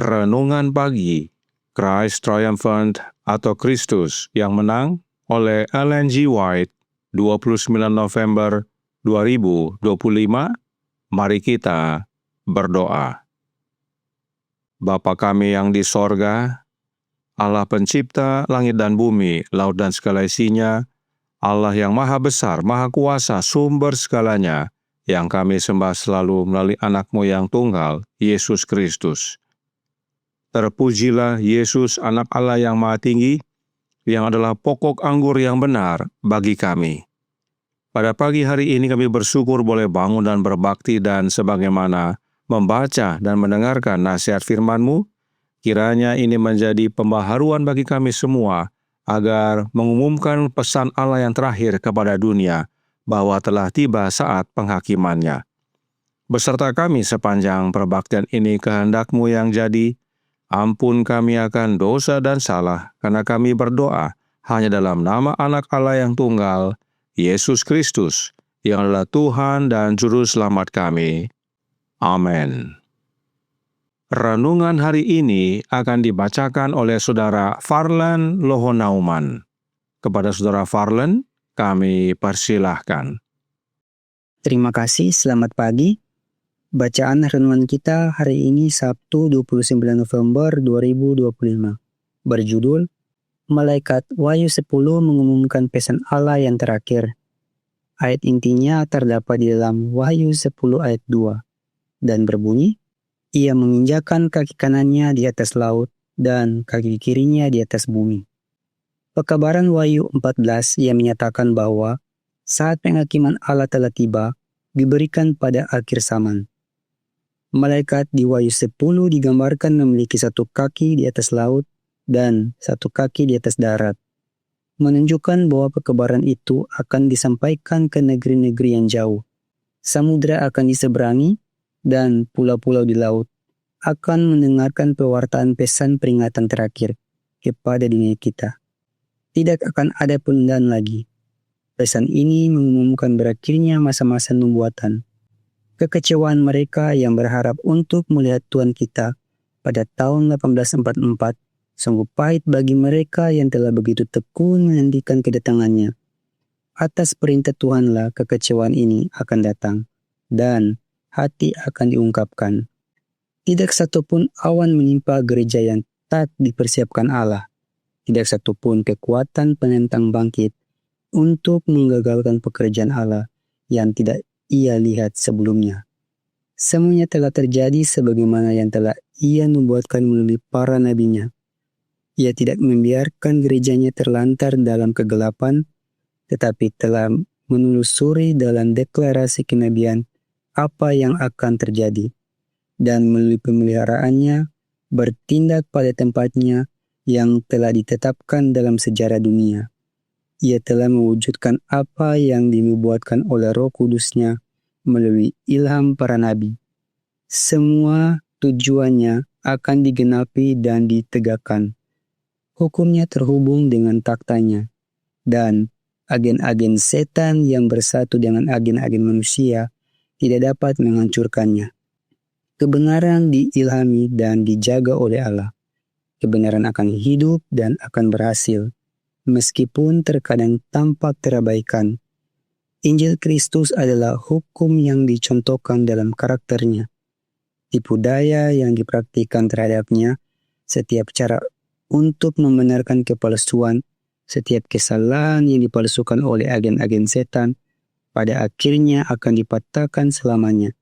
Renungan Pagi, Christ Triumphant atau Kristus yang Menang oleh Ellen G. White, 29 November 2025. Mari kita berdoa. Bapa kami yang di sorga, Allah pencipta langit dan bumi, laut dan segala isinya, Allah yang maha besar, maha kuasa, sumber segalanya, yang kami sembah selalu melalui anak-Mu yang tunggal, Yesus Kristus. Terpujilah Yesus, anak Allah yang maha tinggi, yang adalah pokok anggur yang benar bagi kami. Pada pagi hari ini kami bersyukur boleh bangun dan berbakti dan sebagaimana membaca dan mendengarkan nasihat firman-Mu, kiranya ini menjadi pembaharuan bagi kami semua, agar mengumumkan pesan Allah yang terakhir kepada dunia, bahwa telah tiba saat penghakimannya. Beserta kami sepanjang perbaktian ini kehendak-Mu yang jadi, ampun kami akan dosa dan salah, karena kami berdoa hanya dalam nama anak Allah yang tunggal, Yesus Kristus, yang adalah Tuhan dan Juru Selamat kami. Amin. Renungan hari ini akan dibacakan oleh Saudara Farlan Lohonauman. Kepada Saudara Farlan, kami persilahkan. Terima kasih, selamat pagi. Bacaan renungan kita hari ini Sabtu 29 November 2025. Berjudul, Malaikat Wahyu 10 mengumumkan pesan Allah yang terakhir. Ayat intinya terdapat di dalam Wahyu 10 ayat 2 dan berbunyi, Ia menginjakkan kaki kanannya di atas laut dan kaki kirinya di atas bumi. Pekabaran Wahyu 14 yang menyatakan bahwa saat penghakiman Allah telah tiba, diberikan pada akhir zaman. Malaikat di Wahyu 10 digambarkan memiliki satu kaki di atas laut dan satu kaki di atas darat, menunjukkan bahwa pekebaran itu akan disampaikan ke negeri-negeri yang jauh. Samudra akan diseberangi dan pulau-pulau di laut akan mendengarkan pewartaan pesan peringatan terakhir kepada dunia kita. Tidak akan ada penundaan lagi. Pesan ini mengumumkan berakhirnya masa-masa nubuatan. Kekecewaan mereka yang berharap untuk melihat Tuhan kita pada tahun 1844 sungguh pahit bagi mereka yang telah begitu tekun menantikan kedatangannya. Atas perintah Tuhanlah kekecewaan ini akan datang, dan hati akan diungkapkan. Tidak satupun awan menimpa gereja yang tak dipersiapkan Allah. Tidak satupun kekuatan penentang bangkit untuk menggagalkan pekerjaan Allah yang tidak Ia lihat sebelumnya. Semuanya telah terjadi sebagaimana yang telah Ia nubuatkan melalui para nabinya. Ia tidak membiarkan gerejanya terlantar dalam kegelapan, tetapi telah menelusuri dalam deklarasi kenabian apa yang akan terjadi, dan melalui pemeliharaannya bertindak pada tempatnya yang telah ditetapkan dalam sejarah dunia. Ia telah mewujudkan apa yang dinubuatkan oleh Roh Kudus-Nya melalui ilham para nabi. Semua tujuannya akan digenapi dan ditegakkan. Hukumnya terhubung dengan taktanya, dan agen-agen setan yang bersatu dengan agen-agen manusia tidak dapat menghancurkannya. Kebenaran diilhami dan dijaga oleh Allah. Kebenaran akan hidup dan akan berhasil, meskipun terkadang tampak terabaikan. Injil Kristus adalah hukum yang dicontohkan dalam karakternya. Tipu daya yang dipraktikkan terhadapnya, setiap cara untuk membenarkan kepalsuan, setiap kesalahan yang dipalsukan oleh agen-agen setan, pada akhirnya akan dipatahkan selamanya.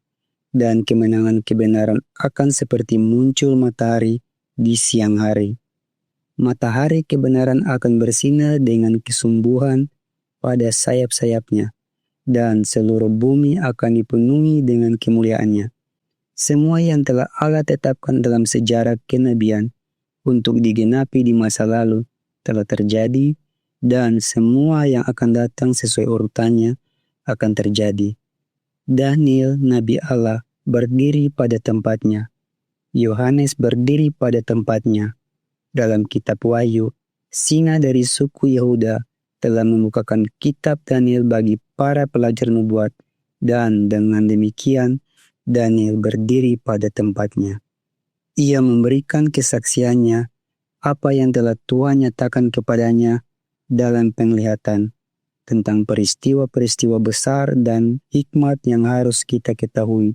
Dan kemenangan kebenaran akan seperti muncul matahari di siang hari. Matahari kebenaran akan bersinar dengan kesungguhan pada sayap-sayapnya, dan seluruh bumi akan dipenuhi dengan kemuliaannya. Semua yang telah Allah tetapkan dalam sejarah kenabian untuk digenapi di masa lalu telah terjadi, dan semua yang akan datang sesuai urutannya akan terjadi. Daniel, Nabi Allah, berdiri pada tempatnya. Yohanes berdiri pada tempatnya. Dalam kitab Wahyu, singa dari suku Yehuda telah membukakan kitab Daniel bagi para pelajar nubuat, dan dengan demikian Daniel berdiri pada tempatnya. Ia memberikan kesaksiannya apa yang telah Tuhan nyatakan kepadanya dalam penglihatan tentang peristiwa-peristiwa besar dan hikmat yang harus kita ketahui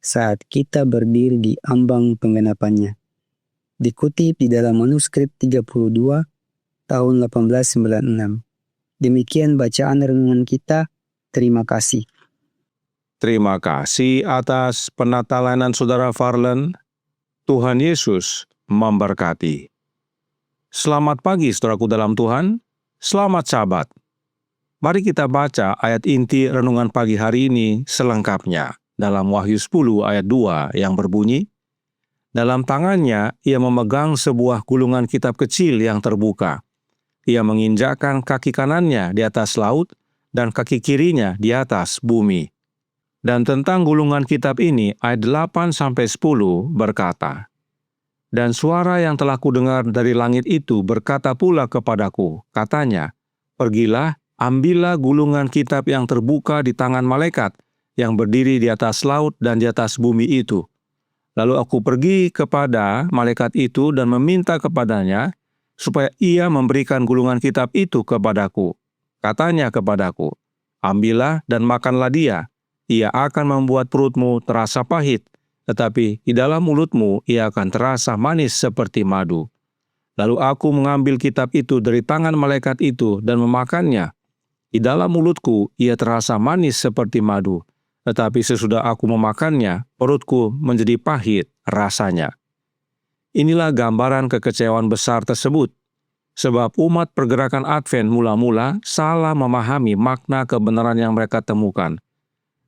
saat kita berdiri di ambang penggenapannya. Dikutip di dalam manuskrip 32 tahun 1896. Demikian bacaan renungan kita. Terima kasih. Terima kasih atas penatalanan Saudara Farlen. Tuhan Yesus memberkati. Selamat pagi saudaraku dalam Tuhan. Selamat Sabat. Mari kita baca ayat inti renungan pagi hari ini selengkapnya dalam Wahyu 10 ayat 2 yang berbunyi, dalam tangannya ia memegang sebuah gulungan kitab kecil yang terbuka. Ia menginjakkan kaki kanannya di atas laut dan kaki kirinya di atas bumi. Dan tentang gulungan kitab ini, ayat 8-10 berkata, dan suara yang telah kudengar dari langit itu berkata pula kepadaku, katanya, pergilah, ambillah gulungan kitab yang terbuka di tangan malaikat yang berdiri di atas laut dan di atas bumi itu. Lalu aku pergi kepada malaikat itu dan meminta kepadanya, supaya ia memberikan gulungan kitab itu kepadaku. Katanya kepadaku, ambillah dan makanlah dia. Ia akan membuat perutmu terasa pahit, tetapi di dalam mulutmu ia akan terasa manis seperti madu. Lalu aku mengambil kitab itu dari tangan malaikat itu dan memakannya. Di dalam mulutku ia terasa manis seperti madu, tetapi sesudah aku memakannya, perutku menjadi pahit rasanya. Inilah gambaran kekecewaan besar tersebut, sebab umat pergerakan Advent mula-mula salah memahami makna kebenaran yang mereka temukan.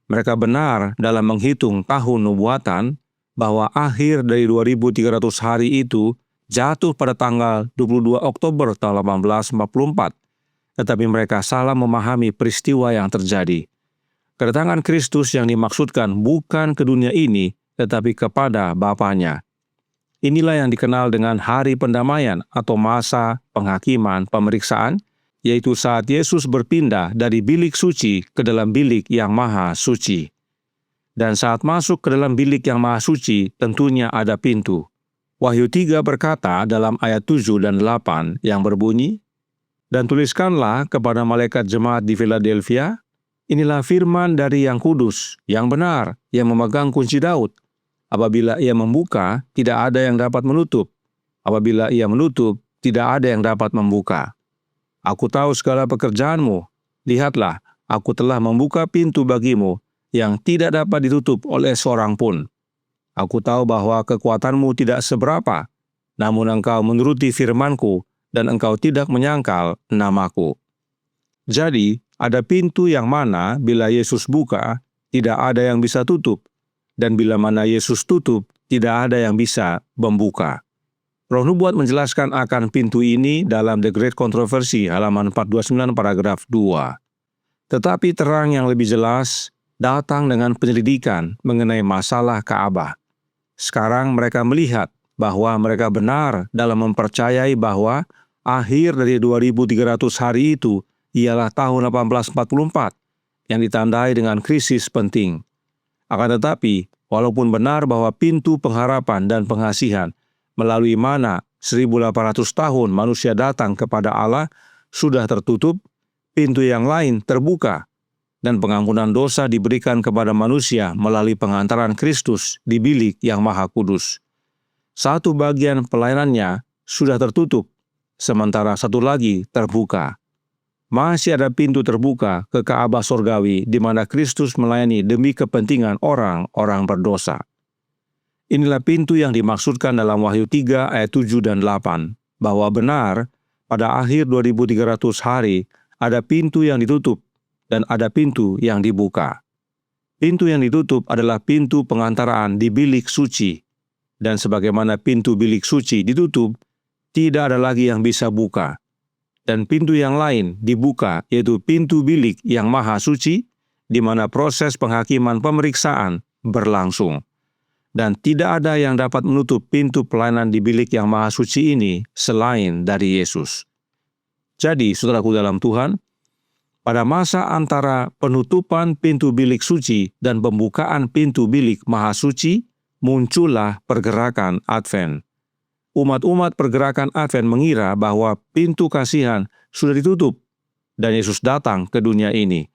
Mereka benar dalam menghitung tahun nubuatan bahwa akhir dari 2300 hari itu jatuh pada tanggal 22 Oktober tahun 1844. Tetapi mereka salah memahami peristiwa yang terjadi. Kedatangan Kristus yang dimaksudkan bukan ke dunia ini, tetapi kepada Bapanya. Inilah yang dikenal dengan hari pendamaian atau masa penghakiman pemeriksaan, yaitu saat Yesus berpindah dari bilik suci ke dalam bilik yang maha suci. Dan saat masuk ke dalam bilik yang maha suci, tentunya ada pintu. Wahyu 3 berkata dalam ayat 7 dan 8 yang berbunyi, dan tuliskanlah kepada malaikat jemaat di Philadelphia, inilah firman dari yang kudus, yang benar, yang memegang kunci Daud. Apabila ia membuka, tidak ada yang dapat menutup. Apabila ia menutup, tidak ada yang dapat membuka. Aku tahu segala pekerjaanmu. Lihatlah, aku telah membuka pintu bagimu yang tidak dapat ditutup oleh seorang pun. Aku tahu bahwa kekuatanmu tidak seberapa, namun engkau menuruti firmanku dan engkau tidak menyangkal namaku. Jadi, ada pintu yang mana bila Yesus buka, tidak ada yang bisa tutup, dan bila mana Yesus tutup, tidak ada yang bisa membuka. Roh Nubuat menjelaskan akan pintu ini dalam The Great Controversy halaman 429 paragraf 2. Tetapi terang yang lebih jelas datang dengan penyelidikan mengenai masalah Ka'bah. Sekarang mereka melihat bahwa mereka benar dalam mempercayai bahwa akhir dari 2300 hari itu ialah tahun 1844 yang ditandai dengan krisis penting. Akan tetapi, walaupun benar bahwa pintu pengharapan dan pengasihan melalui mana 1800 tahun manusia datang kepada Allah sudah tertutup, pintu yang lain terbuka, dan pengampunan dosa diberikan kepada manusia melalui pengantaran Kristus di bilik yang maha kudus. Satu bagian pelayanannya sudah tertutup, sementara satu lagi terbuka. Masih ada pintu terbuka ke Ka'bah sorgawi di mana Kristus melayani demi kepentingan orang-orang berdosa. Inilah pintu yang dimaksudkan dalam Wahyu 3 ayat 7 dan 8, bahwa benar pada akhir 2300 hari ada pintu yang ditutup dan ada pintu yang dibuka. Pintu yang ditutup adalah pintu pengantaraan di bilik suci, dan sebagaimana pintu bilik suci ditutup, tidak ada lagi yang bisa buka. Dan pintu yang lain dibuka, yaitu pintu bilik yang maha suci, di mana proses penghakiman pemeriksaan berlangsung. Dan tidak ada yang dapat menutup pintu pelayanan di bilik yang maha suci ini selain dari Yesus. Jadi, saudaraku dalam Tuhan, pada masa antara penutupan pintu bilik suci dan pembukaan pintu bilik maha suci, muncullah pergerakan Advent. Umat-umat pergerakan Advent mengira bahwa pintu kasihan sudah ditutup dan Yesus datang ke dunia ini.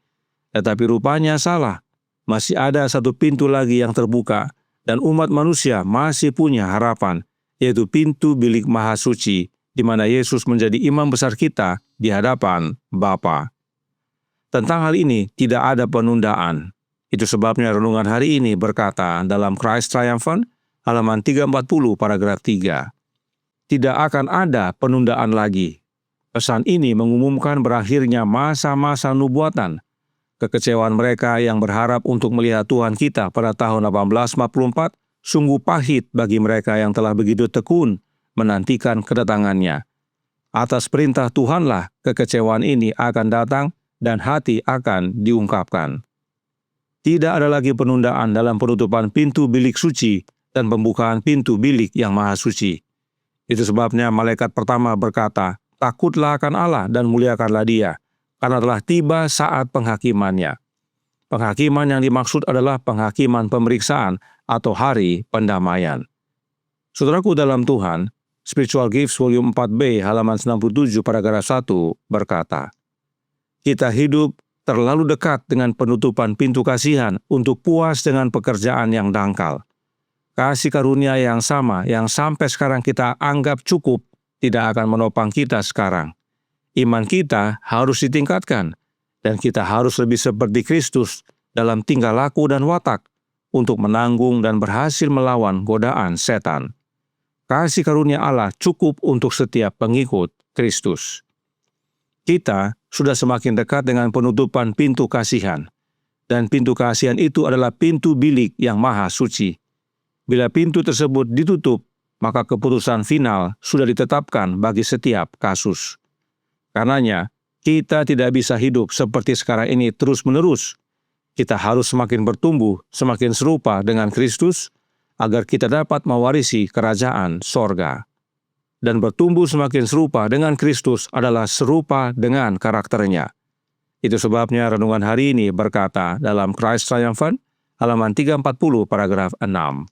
Tetapi rupanya salah. Masih ada satu pintu lagi yang terbuka dan umat manusia masih punya harapan, yaitu pintu bilik Maha Suci, di mana Yesus menjadi imam besar kita di hadapan Bapa. Tentang hal ini tidak ada penundaan. Itu sebabnya renungan hari ini berkata dalam Christ Triumphant, halaman 340 paragraf 3. Tidak akan ada penundaan lagi. Pesan ini mengumumkan berakhirnya masa-masa nubuatan. Kekecewaan mereka yang berharap untuk melihat Tuhan kita pada tahun 1844 sungguh pahit bagi mereka yang telah begitu tekun menantikan kedatangannya. Atas perintah Tuhanlah kekecewaan ini akan datang dan hati akan diungkapkan. Tidak ada lagi penundaan dalam penutupan pintu bilik suci dan pembukaan pintu bilik yang Maha Suci. Itu sebabnya malaikat pertama berkata, "Takutlah akan Allah dan muliakanlah Dia, karena telah tiba saat penghakimannya." Penghakiman yang dimaksud adalah penghakiman pemeriksaan atau hari pendamaian. Saudaraku dalam Tuhan, Spiritual Gifts volume 4b halaman 97 paragraf 1 berkata, "Kita hidup terlalu dekat dengan penutupan pintu kasihan untuk puas dengan pekerjaan yang dangkal. Kasih karunia yang sama yang sampai sekarang kita anggap cukup tidak akan menopang kita sekarang. Iman kita harus ditingkatkan dan kita harus lebih seperti Kristus dalam tingkah laku dan watak untuk menanggung dan berhasil melawan godaan setan. Kasih karunia Allah cukup untuk setiap pengikut Kristus." Kita sudah semakin dekat dengan penutupan pintu kasihan, dan pintu kasihan itu adalah pintu bilik yang Maha Suci. Bila pintu tersebut ditutup, maka keputusan final sudah ditetapkan bagi setiap kasus. Karenanya, kita tidak bisa hidup seperti sekarang ini terus-menerus. Kita harus semakin bertumbuh, semakin serupa dengan Kristus, agar kita dapat mewarisi kerajaan sorga. Dan bertumbuh semakin serupa dengan Kristus adalah serupa dengan karakternya. Itu sebabnya renungan hari ini berkata dalam Christ Triumphant, halaman 340 paragraf 6.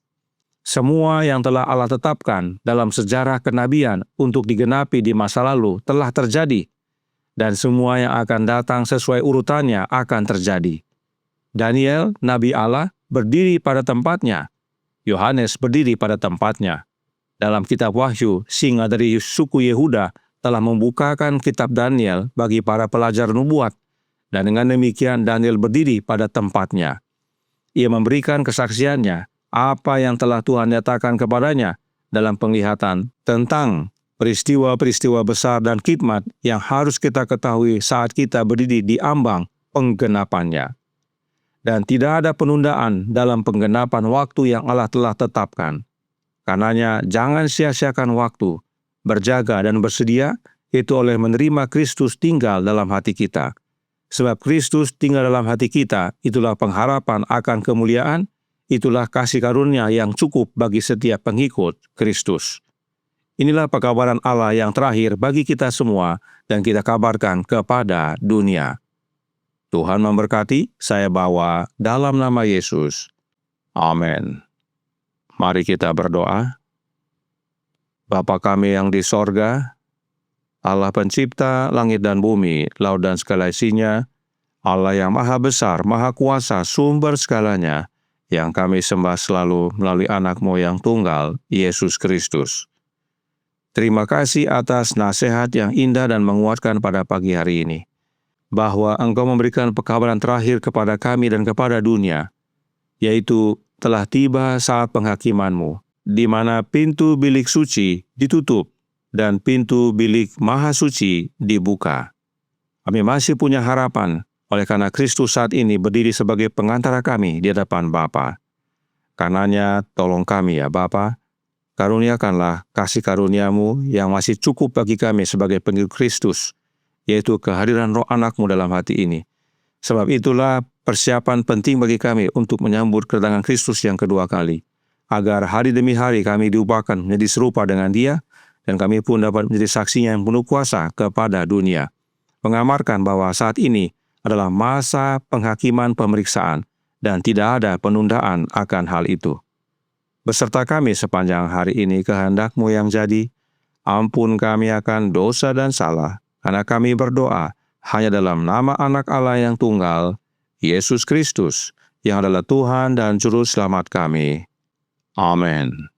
Semua yang telah Allah tetapkan dalam sejarah kenabian untuk digenapi di masa lalu telah terjadi, dan semua yang akan datang sesuai urutannya akan terjadi. Daniel, Nabi Allah, berdiri pada tempatnya. Yohanes berdiri pada tempatnya. Dalam kitab Wahyu, singa dari suku Yehuda telah membukakan kitab Daniel bagi para pelajar nubuat, dan dengan demikian Daniel berdiri pada tempatnya. Ia memberikan kesaksiannya apa yang telah Tuhan nyatakan kepadanya dalam penglihatan tentang peristiwa-peristiwa besar dan khidmat yang harus kita ketahui saat kita berdiri di ambang penggenapannya. Dan tidak ada penundaan dalam penggenapan waktu yang Allah telah tetapkan. Karenanya jangan sia-siakan waktu, berjaga dan bersedia, itu oleh menerima Kristus tinggal dalam hati kita. Sebab Kristus tinggal dalam hati kita, itulah pengharapan akan kemuliaan, itulah kasih karunia yang cukup bagi setiap pengikut Kristus. Inilah pekabaran Allah yang terakhir bagi kita semua dan kita kabarkan kepada dunia. Tuhan memberkati, saya bawa dalam nama Yesus. Amin. Mari kita berdoa. Bapa kami yang di sorga, Allah pencipta langit dan bumi, laut dan segala isinya, Allah yang maha besar, maha kuasa, sumber segalanya, yang kami sembah selalu melalui anak-Mu yang tunggal, Yesus Kristus. Terima kasih atas nasihat yang indah dan menguatkan pada pagi hari ini, bahwa Engkau memberikan pekabaran terakhir kepada kami dan kepada dunia, yaitu telah tiba saat penghakiman-Mu, di mana pintu bilik suci ditutup dan pintu bilik Maha Suci dibuka. Kami masih punya harapan, oleh karena Kristus saat ini berdiri sebagai pengantara kami di hadapan Bapa. Karenanya, tolong kami ya Bapa, karuniakanlah kasih karunia-Mu yang masih cukup bagi kami sebagai pengikut Kristus, yaitu kehadiran roh anak-Mu dalam hati ini. Sebab itulah persiapan penting bagi kami untuk menyambut kedatangan Kristus yang kedua kali, agar hari demi hari kami diubahkan menjadi serupa dengan Dia, dan kami pun dapat menjadi saksinya yang penuh kuasa kepada dunia, mengamarkan bahwa saat ini adalah masa penghakiman pemeriksaan, dan tidak ada penundaan akan hal itu. beserta kami sepanjang hari ini kehendak-Mu yang jadi. Ampun kami akan dosa dan salah, karena kami berdoa hanya dalam nama Anak Allah yang tunggal, Yesus Kristus, yang adalah Tuhan dan Juru Selamat kami. Amin.